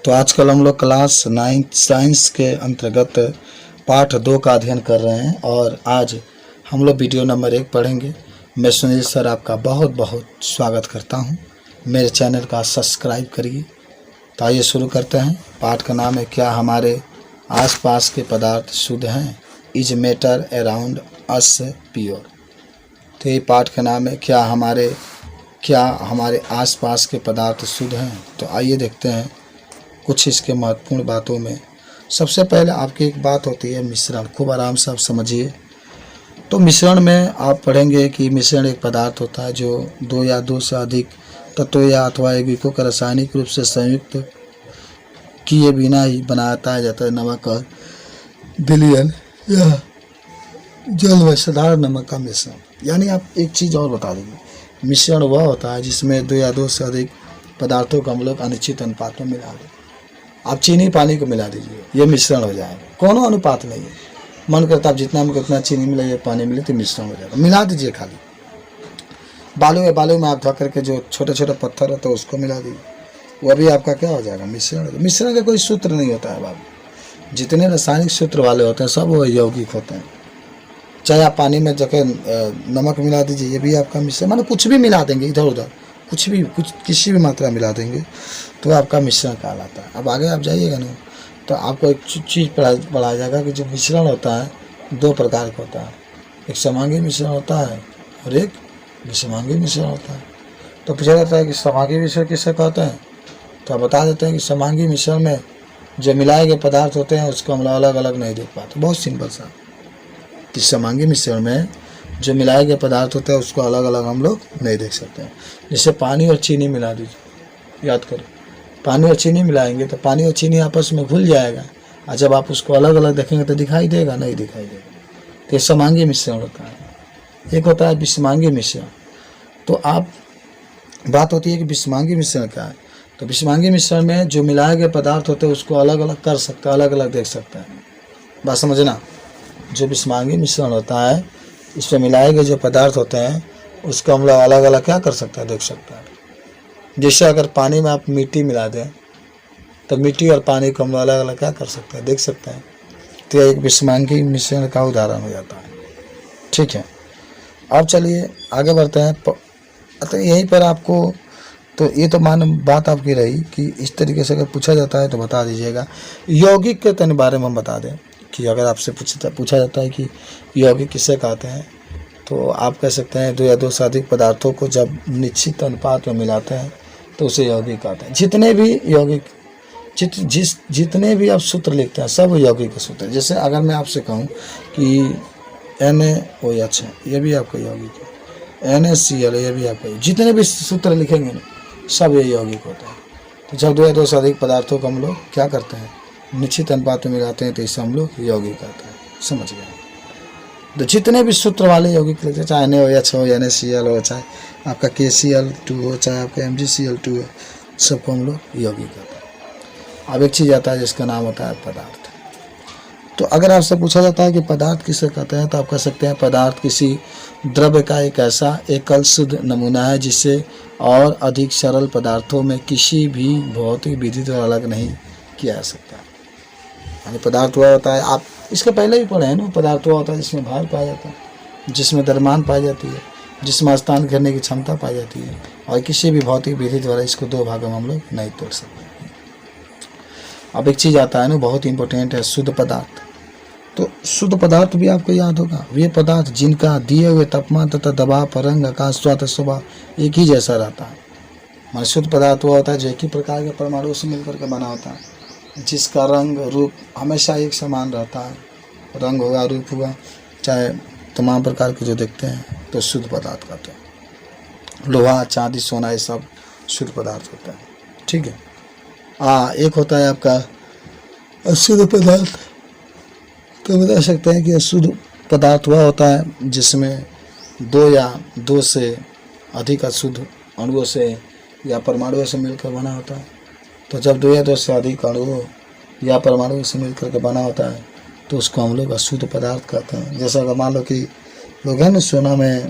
तो आजकल हम लोग क्लास 9 साइंस के अंतर्गत पाठ 2 का अध्ययन कर रहे हैं और आज हम लोग वीडियो नंबर 1 पढ़ेंगे। मैं सुनील सर आपका बहुत बहुत स्वागत करता हूं। मेरे चैनल का सब्सक्राइब करिए। तो आइए शुरू करते हैं। पाठ का नाम है क्या हमारे आसपास के पदार्थ शुद्ध हैं? Is matter around us pure. तो ये पाठ का नाम है क्या हमारे आसपास के पदार्थ शुद्ध हैं। तो आइए देखते हैं कुछ इसके महत्वपूर्ण बातों में। सबसे पहले आपकी एक बात होती है मिश्रण। खूब आराम से आप समझिए। तो मिश्रण में आप पढ़ेंगे कि मिश्रण एक पदार्थ होता है जो 2 या 2 से अधिक तत्वों या अथवा यौगिकों का रासायनिक रूप से संयुक्त किए बिना ही बनाया जाता है। नमक और विलयन या जल व साधारण नमक का मिश्रण। यानी आप एक चीज़ और बता देंगे, मिश्रण वह होता है जिसमें 2 या 2 से अधिक पदार्थों को हम लोग अनिश्चित अनुपात में मिला दें। आप चीनी पानी को मिला दीजिए, ये मिश्रण हो जाएगा। कोनो अनुपात नहीं है, मन करता आप जितना में कितना चीनी मिलाइए पानी मिले तो मिश्रण हो जाएगा। मिला दीजिए। खाली बालू में आप धो करके जो छोटे छोटे पत्थर होते हैं उसको मिला दीजिए, वह भी आपका क्या हो जाएगा, मिश्रण। मिश्रण का कोई सूत्र नहीं होता है बाबू। जितने रासायनिक सूत्र वाले होते हैं सब वो यौगिक होते हैं। चाहे आप पानी में जगह नमक मिला दीजिए, ये भी आपका मिश्रण। मानो कुछ भी मिला देंगे, इधर उधर कुछ किसी भी मात्रा मिला देंगे तो आपका मिश्रण कहलाता है। अब आगे आप जाइएगा ना तो आपको एक चीज़ पढ़ाया जाएगा कि जो मिश्रण होता है 2 प्रकार का होता है। एक समांगी मिश्रण होता है और एक विषमांगी मिश्रण होता है। तो पूछा जाता है कि समांगी मिश्रण किसे कहते हैं, तो आप बता देते हैं कि समांगी मिश्रण में जो मिलाए गए पदार्थ होते हैं उसको हम अलग अलग नहीं देख पाते। बहुत सिंपल सा कि समांगी मिश्रण में जो मिलाए गए पदार्थ होते हैं उसको अलग अलग हम लोग नहीं देख सकते हैं। जैसे पानी और चीनी मिला दीजिए, याद करो पानी और चीनी मिलाएंगे तो पानी और चीनी आपस में घुल जाएगा और जब आप उसको अलग अलग देखेंगे तो दिखाई देगा, नहीं दिखाई देगा। तो ये समांगी मिश्रण होता है। एक होता है विषमांगी मिश्रण। तो आप बात होती है कि विषमांगी मिश्रण क्या है। तो विषमांगी मिश्रण में जो मिलाए गए पदार्थ होते हैं उसको अलग अलग कर सकते हैं, अलग अलग देख सकते हैं। बात समझना। जो विषमांगी मिश्रण होता है इसमें मिलाए गए जो पदार्थ होते हैं उसको हम लोग अलग अलग क्या कर सकते हैं, देख सकते हैं। जैसे अगर पानी में आप मिट्टी मिला दें तो मिट्टी और पानी को हम लोग अलग अलग क्या कर सकते हैं, देख सकते हैं। तो यह एक विषमांगी मिश्रण का उदाहरण हो जाता है। ठीक है, अब चलिए आगे बढ़ते हैं। तो यहीं पर आपको तो ये तो बात आपकी रही कि इस तरीके से अगर पूछा जाता है तो बता दीजिएगा। यौगिक के तन बारे में हम बता दें कि अगर आपसे पूछा जाता है कि यौगिक किसे कहते हैं तो आप कह सकते हैं 2 या 2 से अधिक पदार्थों को जब निश्चित अनुपात में मिलाते हैं तो उसे यौगिक कहते हैं। जितने भी यौगिक जितने भी आप सूत्र लिखते हैं सब यौगिक के सूत्र। जैसे अगर मैं आपसे कहूँ कि NaOH है, ये भी आपका यौगिक है। NaCl ये भी आपका, जितने भी सूत्र लिखेंगे ना सब ये यौगिक होता है। तो जब 2 या 2 से अधिक पदार्थों को हम लोग क्या करते हैं, निश्चित अनुपात में मिलाते हैं तो इसे हम लोग यौगिक कहते हैं। समझ गए। तो जितने भी सूत्र वाले यौगिक लिखते हैं, चाहे NaOH हो, NaCl हो, चाहे आपका KCl2 हो, चाहे आपका MgCl2 हो, सबको हम लोग यौगिक कहते हैं। अब एक चीज़ आता है जिसका नाम होता है पदार्थ। तो अगर आपसे पूछा जाता है कि पदार्थ किसे कहते हैं तो आप कह सकते हैं पदार्थ किसी द्रव्य का एक ऐसा एकल शुद्ध नमूना है जिसे और अधिक सरल पदार्थों में किसी भी भौतिक विधि द्वारा अलग नहीं किया जा सकता। यानी पदार्थ हुआ होता है, आप इसके पहले भी पढ़े हैं ना, पदार्थ हुआ होता है जिसमें भार पाया जाता है, जिसमें द्रव्यमान पाई जाती है, जिसमें स्थान करने की क्षमता पाई जाती है और किसी भी भौतिक विधि द्वारा इसको 2 भागों में हम लोग नहीं तोड़ सकते। अब एक चीज़ आता है ना बहुत इंपॉर्टेंट है, शुद्ध पदार्थ। तो शुद्ध पदार्थ भी आपको याद होगा, वे पदार्थ जिनका दिए हुए तापमान तथा दबाव पर रंग आकार स्वाद स्वभाव एक ही जैसा रहता है। मान शुद्ध पदार्थ हुआ होता है जो एक ही प्रकार के परमाणु से मिलकर के बना होता है, जिसका रंग रूप हमेशा एक समान रहता है। रंग होगा, रूप होगा, चाहे तमाम प्रकार के जो देखते हैं तो शुद्ध पदार्थ कहते हैं। लोहा, चांदी, सोना ये सब शुद्ध पदार्थ होता है। ठीक है। एक होता है आपका अशुद्ध पदार्थ। तो बता सकते हैं कि अशुद्ध पदार्थ वह होता है जिसमें 2 या 2 से अधिक अशुद्ध अणुओं से या परमाणुओं से मिलकर बना होता है। तो जब 2 या 2 से अधिक अणुओं या परमाणुओं से मिलकर के बना होता है तो उसको हम लोग अशुद्ध पदार्थ कहते हैं। जैसा अगर मान लो कि लोग हैं ना सोना में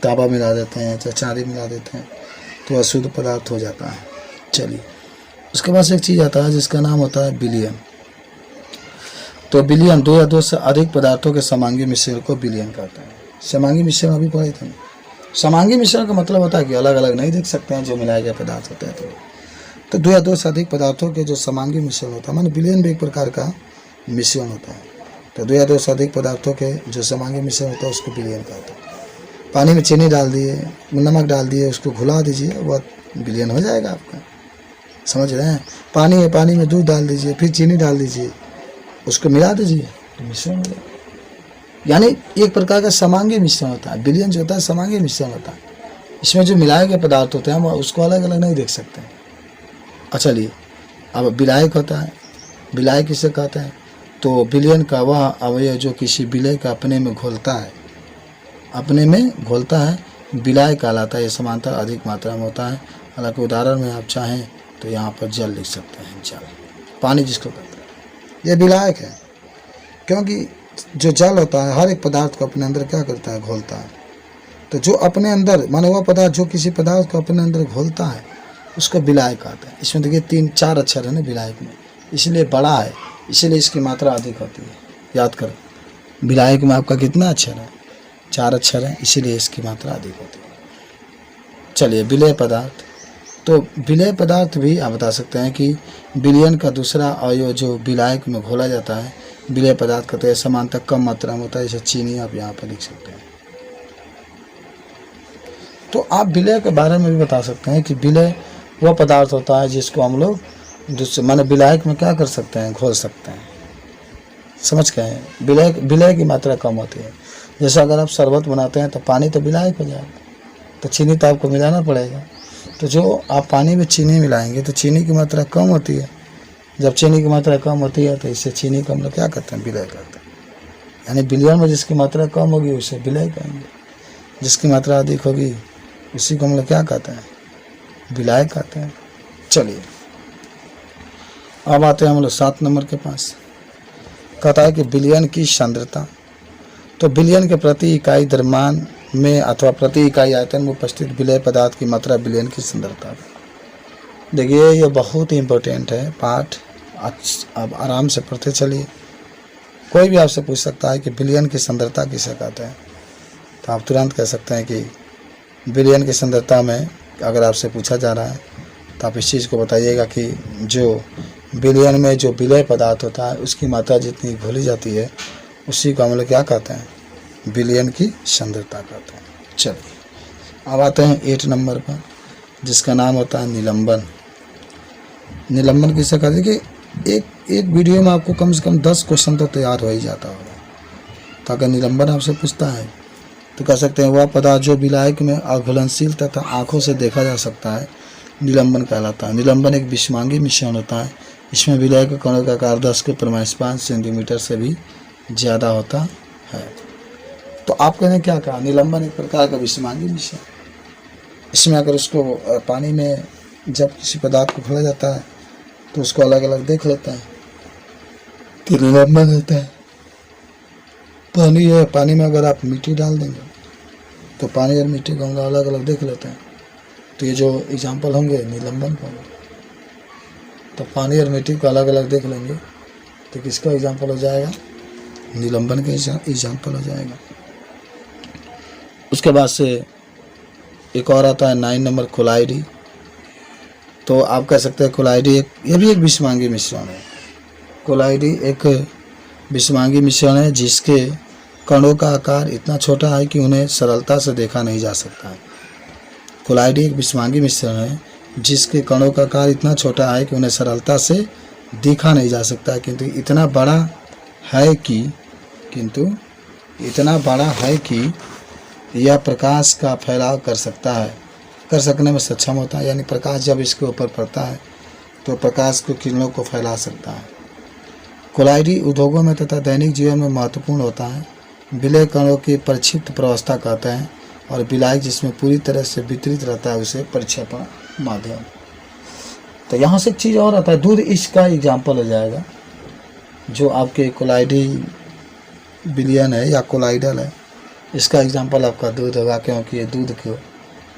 तांबा मिला देते हैं, चाहे चांदी मिला देते हैं तो अशुद्ध पदार्थ हो जाता है। चलिए उसके बाद एक चीज़ आता है जिसका नाम होता है विलयन। तो विलयन 2 या 2 से अधिक पदार्थों के समांगी मिश्रण को विलयन कहते हैं। समांगी मिश्रण अभी पढ़े थे। समांगी मिश्रण का मतलब होता है कि अलग अलग नहीं देख सकते हैं जो मिलाए गए पदार्थ होते हैं। तो 2 या 2 से अधिक पदार्थों के जो समांगी मिश्रण होता है, माने विलयन भी एक प्रकार का मिश्रण होता है। तो 2 या 2 से अधिक पदार्थों के जो समांगी मिश्रण होता है उसको विलयन कहते हैं। पानी में चीनी डाल दिए, नमक डाल दिए, उसको घुला दीजिए, वह विलयन हो जाएगा आपका। समझ रहे हैं? पानी है, पानी में दूध डाल दीजिए, फिर चीनी डाल दीजिए, उसको मिला दीजिए तो मिश्रण हो जाएगा। यानी एक प्रकार का समांगी मिश्रण होता है। विलयन जो होता है समांगी मिश्रण होता है। इसमें जो मिलाए गए पदार्थ होते हैं हम उसको अलग अलग नहीं देख सकते हैं। चलिए, अब विलायक होता है। विलायक किसे कहते हैं? तो विलयन का वह अवयव जो किसी विलय का अपने में घोलता है, अपने में घोलता है, विलायक कहलाता है। ये समानता अधिक मात्रा में होता है। हालांकि उदाहरण में आप चाहें तो यहाँ पर जल लिख सकते हैं। जल, पानी जिसको कहते हैं, ये विलायक है। क्योंकि जो जल होता है हर एक पदार्थ को अपने अंदर क्या करता है? घोलता है। तो जो अपने अंदर, माने वह पदार्थ जो किसी पदार्थ को अपने अंदर घोलता है उसको विलायक कहते हैं। इसमें देखिए 3-4 अक्षर है ना विलायक में, इसलिए बड़ा है, इसीलिए इसकी मात्रा अधिक होती है। याद करो, विलायक में आपका कितना अक्षर है? 4 अक्षर है, इसीलिए इसकी मात्रा अधिक होती है। चलिए, विलय पदार्थ। तो विलय पदार्थ भी आप बता सकते हैं कि विलयन का दूसरा अवयव जो विलायक में घोला जाता है विलय पदार्थ कहते हैं। समानता कम मात्रा में होता है, जैसे चीनी आप यहाँ पर लिख सकते हैं। तो आप विलय के बारे में भी बता सकते हैं कि विलय वह पदार्थ होता है जिसको हम लोग दूसरे माने विलायक में क्या कर सकते हैं? घोल सकते हैं। समझ गए हैं? विलय की मात्रा कम होती है। जैसे अगर आप शरबत बनाते हैं तो पानी तो विलायक हो जाएगा, तो चीनी तो आपको मिलाना पड़ेगा। तो जो आप पानी में चीनी मिलाएंगे तो चीनी की मात्रा कम होती है। जब चीनी की मात्रा कम होती है तो इससे चीनी को हम लोग क्या कहते हैं? विलय कहते हैं। यानी विलयन में जिसकी मात्रा कम होगी उसे विलय कहेंगे, जिसकी मात्रा अधिक होगी उसी को हम लोग क्या कहते हैं? विलायक कहते हैं। चलिए, अब आते हैं हम लोग 7 नंबर के पास। कहता है कि विलयन की सांद्रता। तो विलयन के प्रति इकाई द्रव्यमान में अथवा प्रति इकाई आयतन में उपस्थित विलय पदार्थ की मात्रा विलयन की सांद्रता। देखिए, ये बहुत ही इम्पोर्टेंट है पाठ। अब आराम से पढ़ते चलिए। कोई भी आपसे पूछ सकता है कि विलयन की सांद्रता किसे कहते हैं, तो आप तुरंत कह सकते हैं कि विलयन की सांद्रता में अगर आपसे पूछा जा रहा है तो आप इस चीज़ को बताइएगा कि जो विलयन में जो विलय पदार्थ होता है उसकी मात्रा जितनी घोली जाती है उसी को हम लोग क्या कहते हैं? विलयन की सांद्रता कहते हैं। चलिए, अब आते हैं 8 नंबर पर, जिसका नाम होता है निलंबन। निलंबन किसे कहते हैं? कि एक वीडियो में आपको कम से कम 10 क्वेश्चन तो तैयार हो ही जाता होगा। तो अगर निलंबन आपसे पूछता है तो कह सकते हैं वह पदार्थ जो विलायक में अघुलनशील तथा आँखों से देखा जा सकता है निलंबन कहलाता है। निलंबन एक विषमांगी मिश्रण होता है। इसमें विलय के कणों का आकार 10⁻5 सेंटीमीटर से भी ज़्यादा होता है। तो आप कहने क्या कहा? निलंबन एक प्रकार का विषमांगी मिश्रण। इसमें अगर उसको पानी में जब किसी पदार्थ को घोला जाता है तो उसको अलग अलग देख लेता है कि निलंबन होता है। पानी है, पानी में अगर आप मिट्टी डाल देंगे तो पानी और मिट्टी को हम अलग अलग देख लेते हैं। तो ये जो एग्जाम्पल होंगे निलंबन का, तो पानी और मिट्टी को अलग अलग देख लेंगे तो किसका एग्जाम्पल हो जाएगा? निलंबन का एग्जाम्पल हो जाएगा। उसके बाद से एक और आता है 9 नंबर कोलाइडी। तो आप कह सकते हैं कोलाइडी ये भी एक विषमांगी मिश्रण है। कोलाइडी एक विषमांगी मिश्रण है जिसके कणों का आकार इतना छोटा है कि उन्हें सरलता से देखा नहीं जा सकता है। कोलाइडी एक विषमांगी मिश्रण है जिसके कणों का आकार इतना छोटा है कि उन्हें सरलता से देखा नहीं जा सकता है, किंतु इतना बड़ा है कि यह प्रकाश का फैलाव कर सकने में सक्षम होता है। यानी प्रकाश जब इसके ऊपर पड़ता है तो प्रकाश को किरणों को फैला सकता है। कोलाइडी उद्योगों में तथा दैनिक जीवन में महत्वपूर्ण होता है। विलय कणों की परिक्षिप्त प्रावस्था कहते हैं और विलायक जिसमें पूरी तरह से वितरित रहता है उसे परिक्षेपण माध्यम। तो यहाँ से एक चीज़ और आता है, दूध इसका एग्जाम्पल हो जाएगा। जो आपके कोलाइडी विलयन है या कोलाइडल है, इसका एग्जाम्पल आपका दूध होगा, क्योंकि ये दूध को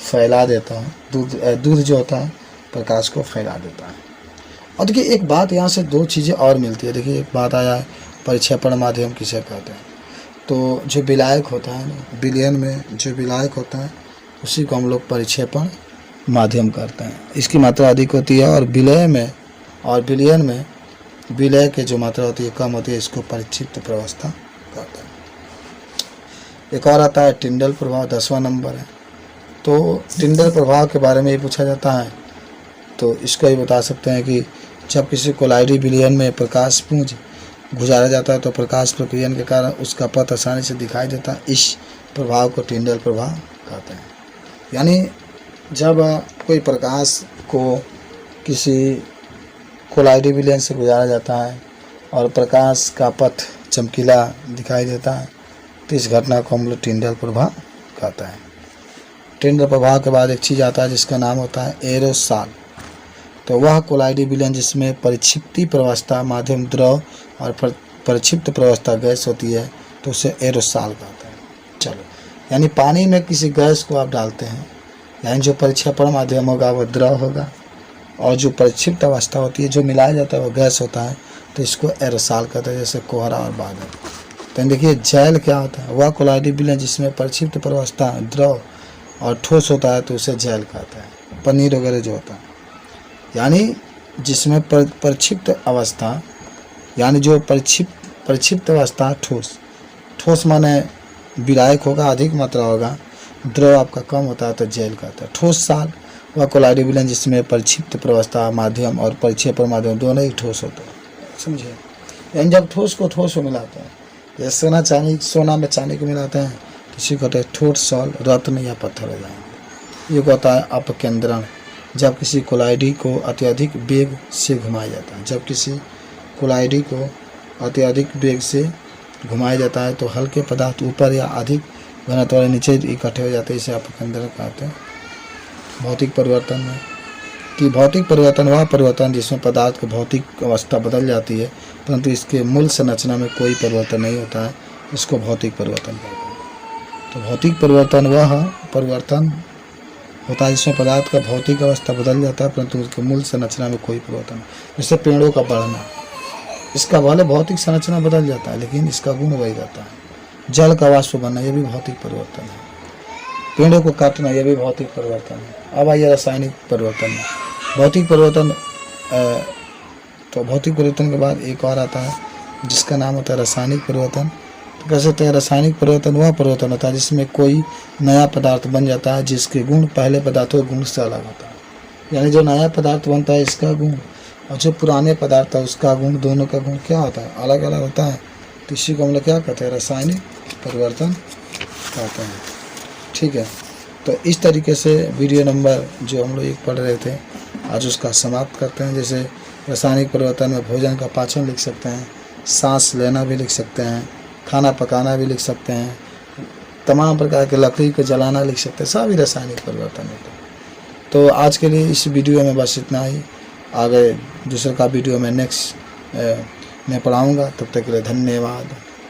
फैला देता है। दूध जो होता है प्रकाश को फैला देता है। और देखिए एक बात यहाँ से दो चीज़ें और मिलती है। देखिए एक बात आया है परिक्षेपण माध्यम किसे कहते हैं। तो जो विलायक होता है ना, विलयन में जो विलायक होता है उसी को हम लोग परिक्षेपण माध्यम करते हैं। इसकी मात्रा अधिक होती है और विलय में और विलयन में विलय की जो मात्रा होती है कम होती है, इसको परिक्षिप्त प्रवस्था कहते हैं। एक और आता है टिंडल प्रभाव, 10वां नंबर है। तो टिंडल प्रभाव के बारे में ये पूछा जाता है, तो इसको ही बता सकते हैं कि जब किसी कोलाइडी विलयन में प्रकाश पुंज गुजारा जाता है तो प्रकाश प्रक्रियन के कारण उसका पथ आसानी से दिखाई देता है। इस प्रभाव को टिंडल प्रभाव कहते हैं। यानी जब कोई प्रकाश को किसी कोलाइडी विलयन से गुजारा जाता है और प्रकाश का पथ चमकीला दिखाई देता है तो इस घटना को हम लोग टिंडल प्रभाव कहते हैं। टिंडल प्रभाव के बाद एक चीज़ आता है जिसका नाम होता है एरोसॉल। तो वह कोलाइडी विलयन जिसमें परिक्षिप्ति प्रवस्था माध्यम द्रव और परिक्षिप्त प्रवस्था गैस होती है तो उसे एरोसॉल कहते हैं। चलो, यानी पानी में किसी गैस को आप डालते हैं, यानी जो परिक्षेपण माध्यम होगा वह द्रव होगा और जो परिक्षिप्त अवस्था होती है जो मिलाया जाता है वह गैस होता है, तो इसको एरोसॉल कहते हैं, जैसे कोहरा और बादल। तो देखिए जैल क्या होता है, वह कोलाइडी विलयन जिसमें परिक्षिप्त प्रवस्था द्रव और ठोस होता है तो उसे जैल कहते हैं। पनीर वगैरह जो होता है, यानी जिसमें परिक्षिप्त अवस्था, यानी जो परिक्षिप्त अवस्था ठोस माने विलायक होगा, अधिक मात्रा होगा, द्रव आपका कम होता है तो जैल कहता है। ठोस साल वह कोलाइडी विलयन जिसमें परिक्षिप्त प्रवस्था माध्यम और परिक्षेपण माध्यम दोनों ही ठोस होते हैं, समझिए। यानी जब ठोस को ठोस को मिलाते हैं, जैसे सोना में चांदी को मिलाते हैं, किसी को कहते हैं ठोस सॉल, रत्न या पत्थर हो जाएंगे। ये होता है अपकेंद्रण, जब किसी कोलाइडी को अत्यधिक वेग से घुमाया जाता है। जब किसी कोलाइडी को अत्यधिक वेग से घुमाया जाता है तो हल्के पदार्थ ऊपर या अधिक घनत्व वाले नीचे इकट्ठे हो जाते हैं, इसे अपकेंद्रण कहते हैं। भौतिक परिवर्तन में कि भौतिक परिवर्तन वह परिवर्तन जिसमें पदार्थ की भौतिक अवस्था बदल जाती है परंतु इसके मूल संरचना में कोई परिवर्तन नहीं होता है, इसको भौतिक परिवर्तन कहते हैं। तो भौतिक परिवर्तन वह परिवर्तन होता है जिसमें पदार्थ का भौतिक अवस्था बदल जाता है परंतु उसके मूल संरचना में कोई परिवर्तन नहीं। जैसे पेड़ों का बढ़ना, इसका भले भौतिक संरचना बदल जाता है लेकिन इसका गुण वही रहता है। जल का वाष्प बनना, यह भी भौतिक परिवर्तन है। पेड़ों को काटना, यह भी भौतिक परिवर्तन है। अब आइए रासायनिक परिवर्तन में। भौतिक परिवर्तन, तो भौतिक परिवर्तन के बाद एक और आता है जिसका नाम होता है रासायनिक परिवर्तन। तो कह सकते हैं रासायनिक परिवर्तन वह परिवर्तन होता है जिसमें कोई नया पदार्थ बन जाता है जिसके गुण पहले पदार्थों के गुण से अलग होता है। यानी जो नया पदार्थ बनता है इसका गुण और जो पुराने पदार्थ है उसका गुण, दोनों का गुण क्या होता है, अलग अलग होता है। तो इसी को हम लोग क्या कहते हैं, रासायनिक परिवर्तन कहते हैं। ठीक है, तो इस तरीके से वीडियो नंबर जो हम लोग एक पढ़ रहे थे आज उसका समाप्त करते हैं। जैसे रासायनिक परिवर्तन में भोजन का पाचन लिख सकते हैं, सांस लेना भी लिख सकते हैं, खाना पकाना भी लिख सकते हैं, तमाम प्रकार के लकड़ी को जलाना लिख सकते हैं, सभी रासायनिक परिवर्तन होते हैं। तो आज के लिए इस वीडियो में बस इतना ही। आगे दूसरे का वीडियो में नेक्स्ट मैं पढ़ाऊँगा, तब तक के लिए धन्यवाद।